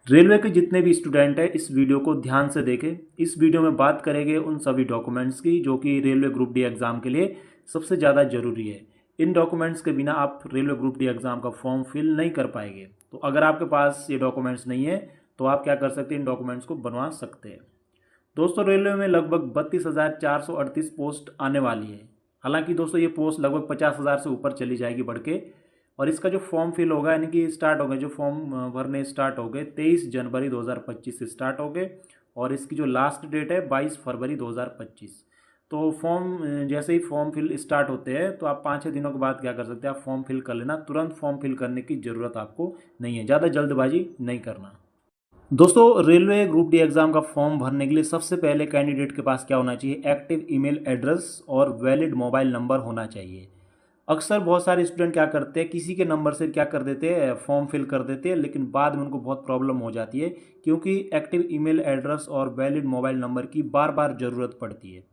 Railway के जितने भी स्टूडेंट हैं इस वीडियो को ध्यान से देखें। इस वीडियो में बात करेंगे उन सभी डॉक्यूमेंट्स की जो कि रेलवे ग्रुप डी एग्ज़ाम के लिए सबसे ज़्यादा ज़रूरी है। इन डॉक्यूमेंट्स के बिना आप रेलवे ग्रुप डी एग्ज़ाम का फॉर्म फिल नहीं कर पाएंगे। तो अगर आपके पास ये डॉक्यूमेंट्स नहीं है तो आप क्या कर सकते हैं, इन डॉक्यूमेंट्स को बनवा सकते हैं। दोस्तों, रेलवे में लगभग 32,438 पोस्ट आने वाली है। हालांकि दोस्तों ये पोस्ट लगभग 50,000 से ऊपर चली जाएगी बढ़ के। और इसका जो फॉर्म फिल होगा यानी कि स्टार्ट हो गए, जो फॉर्म भरने स्टार्ट हो गए 23 जनवरी 2025 से स्टार्ट हो गए। और इसकी जो लास्ट डेट है 22 फरवरी 2025। तो फॉर्म जैसे ही फॉर्म फिल स्टार्ट होते हैं तो आप 5-6 दिनों के बाद क्या कर सकते हैं, आप फॉर्म फिल कर लेना। तुरंत फॉर्म फिल करने की ज़रूरत आपको नहीं है, ज़्यादा जल्दबाजी नहीं करना। दोस्तों, रेलवे ग्रुप डी एग्ज़ाम का फॉर्म भरने के लिए सबसे पहले कैंडिडेट के पास क्या होना चाहिए, एक्टिव ईमेल एड्रेस और वैलिड मोबाइल नंबर होना चाहिए। अक्सर बहुत सारे स्टूडेंट क्या करते हैं, किसी के नंबर से क्या कर देते हैं, फॉर्म फिल कर देते हैं, लेकिन बाद में उनको बहुत प्रॉब्लम हो जाती है क्योंकि एक्टिव ईमेल एड्रेस और वैलिड मोबाइल नंबर की बार बार ज़रूरत पड़ती है।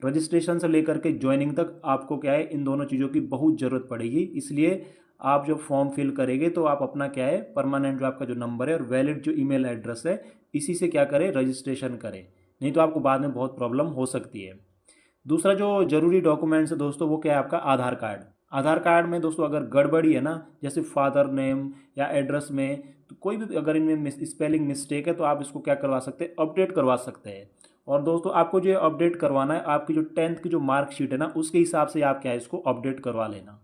रजिस्ट्रेशन से लेकर के ज्वाइनिंग तक आपको क्या है, इन दोनों चीज़ों की बहुत ज़रूरत पड़ेगी। इसलिए आप जब फॉर्म फिल करेंगे तो आप अपना क्या है, परमानेंट जो आपका जो नंबर है और वैलिड जो ईमेल एड्रेस है, इसी से क्या करें, रजिस्ट्रेशन करें। नहीं तो आपको बाद में बहुत प्रॉब्लम हो सकती है। दूसरा जो ज़रूरी डॉक्यूमेंट्स है दोस्तों, वो क्या है, आपका आधार कार्ड। आधार कार्ड में दोस्तों अगर गड़बड़ी है ना, जैसे फादर नेम या एड्रेस में, तो कोई भी अगर इनमें स्पेलिंग मिस्टेक है तो आप इसको क्या करवा सकते हैं, अपडेट करवा सकते हैं। और दोस्तों आपको जो अपडेट करवाना है, आपकी जो 10th की जो मार्कशीट है ना, उसके हिसाब से आप क्या है, इसको अपडेट करवा लेना।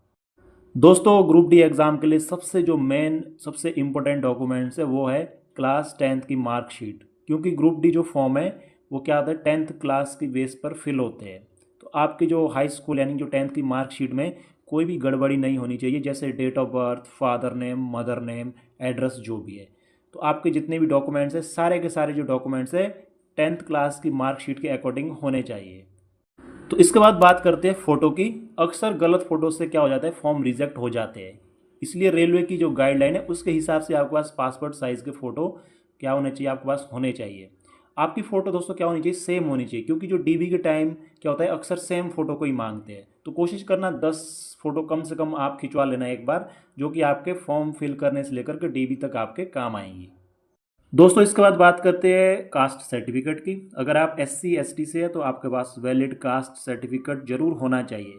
दोस्तों, ग्रुप डी एग्ज़ाम के लिए सबसे जो मेन सबसे इम्पोर्टेंट डॉक्यूमेंट्स है वो है क्लास 10th की मार्कशीट। क्योंकि ग्रुप डी जो फॉर्म है वो क्या होता है, 10th क्लास की बेस पर फिल होते हैं। तो आपकी जो हाई स्कूल यानी जो 10th की मार्कशीट में कोई भी गड़बड़ी नहीं होनी चाहिए, जैसे date of birth, father name, mother name, address जो भी है। तो आपके जितने भी डॉक्यूमेंट्स हैं, सारे के सारे जो डॉक्यूमेंट्स हैं 10th क्लास की मार्कशीट के अकॉर्डिंग होने चाहिए। तो इसके बाद बात करते हैं फ़ोटो की। अक्सर गलत फ़ोटो से क्या हो जाता है, फॉर्म रिजेक्ट हो जाते हैं। इसलिए रेलवे की जो गाइडलाइन है उसके हिसाब से आपके पास पासपोर्ट साइज़ के फ़ोटो क्या होने चाहिए, आपके पास होने चाहिए। आपकी फ़ोटो दोस्तों क्या होनी चाहिए, सेम होनी चाहिए। क्योंकि जो डीबी के टाइम क्या होता है, अक्सर सेम फ़ोटो को ही मांगते हैं। तो कोशिश करना 10 फ़ोटो कम से कम आप खिंचवा लेना एक बार, जो कि आपके फॉर्म फिल करने से लेकर के डीबी तक आपके काम आएंगी। दोस्तों, इसके बाद बात करते हैं कास्ट सर्टिफिकेट की। अगर आप SC ST से हैं तो आपके पास वैलिड कास्ट सर्टिफिकेट जरूर होना चाहिए।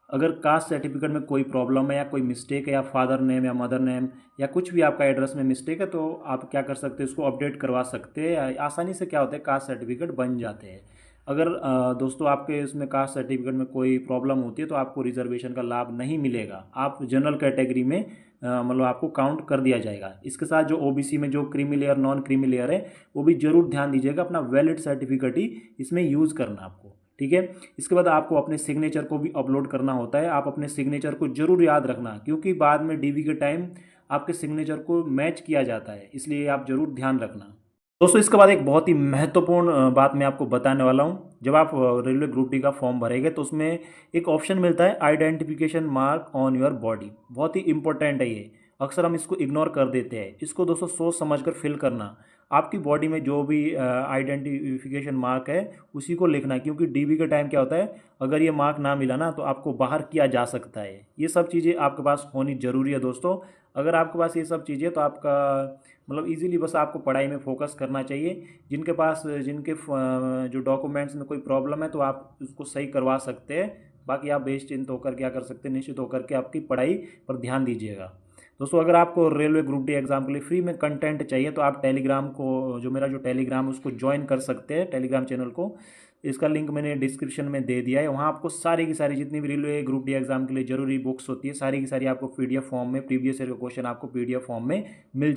अगर कास्ट सर्टिफिकेट में कोई प्रॉब्लम है या कोई मिस्टेक है, या फादर नेम या मदर नेम या कुछ भी आपका एड्रेस में मिस्टेक है, तो आप क्या कर सकते हैं, इसको अपडेट करवा सकते हैं। आसानी से क्या होता है, कास्ट सर्टिफिकेट बन जाते हैं। अगर दोस्तों आपके इसमें कास्ट सर्टिफिकेट में कोई प्रॉब्लम होती है तो आपको रिजर्वेशन का लाभ नहीं मिलेगा। आप जनरल कैटेगरी में मतलब आपको काउंट कर दिया जाएगा। इसके साथ जो OBC में जो creamy layer, non creamy layer है, वो भी जरूर ध्यान दीजिएगा, अपना वैलिड सर्टिफिकेट ही इसमें यूज़ करना आपको, ठीक है। इसके बाद आपको अपने सिग्नेचर को भी अपलोड करना होता है। आप अपने सिग्नेचर को जरूर याद रखना, क्योंकि बाद में DV के टाइम आपके सिग्नेचर को मैच किया जाता है, इसलिए आप जरूर ध्यान रखना। दोस्तों, इसके बाद एक बहुत ही महत्वपूर्ण बात मैं आपको बताने वाला हूँ। जब आप रेलवे ग्रुप डी का फॉर्म भरेंगे तो उसमें एक ऑप्शन मिलता है, identification mark on your body. बहुत ही इंपॉर्टेंट है ये, अक्सर हम इसको इग्नोर कर देते हैं। इसको दोस्तों सोच समझ कर फिल करना। आपकी बॉडी में जो भी आइडेंटिफिकेशन मार्क है उसी को लिखना है। क्योंकि DB के टाइम क्या होता है, अगर ये मार्क ना मिला ना तो आपको बाहर किया जा सकता है। ये सब चीज़ें आपके पास होनी ज़रूरी है दोस्तों। अगर आपके पास ये सब चीज़ें तो आपका मतलब इजीली बस आपको पढ़ाई में फोकस करना चाहिए। जिनके पास जो डॉक्यूमेंट्स में कोई प्रॉब्लम है तो आप उसको सही करवा सकते हैं। बाकी आप बेनिश्चिंत होकर क्या कर सकते हैं, निश्चित होकर के आपकी पढ़ाई पर ध्यान दीजिएगा। दोस्तों, अगर आपको रेलवे ग्रुप डी एग्ज़ाम के लिए फ्री में कंटेंट चाहिए तो आप टेलीग्राम को, जो मेरा जो टेलीग्राम है उसको ज्वाइन कर सकते हैं, टेलीग्राम चैनल को। इसका लिंक मैंने डिस्क्रिप्शन में दे दिया है। वहाँ आपको सारी की सारी जितनी भी रेलवे ग्रुप डी एग्ज़ाम के लिए ज़रूरी बुक्स होती है, सारी की सारी आपको PDF फॉर्म में, प्रीवियस ईयर का क्वेश्चन आपको PDF फॉर्म में मिल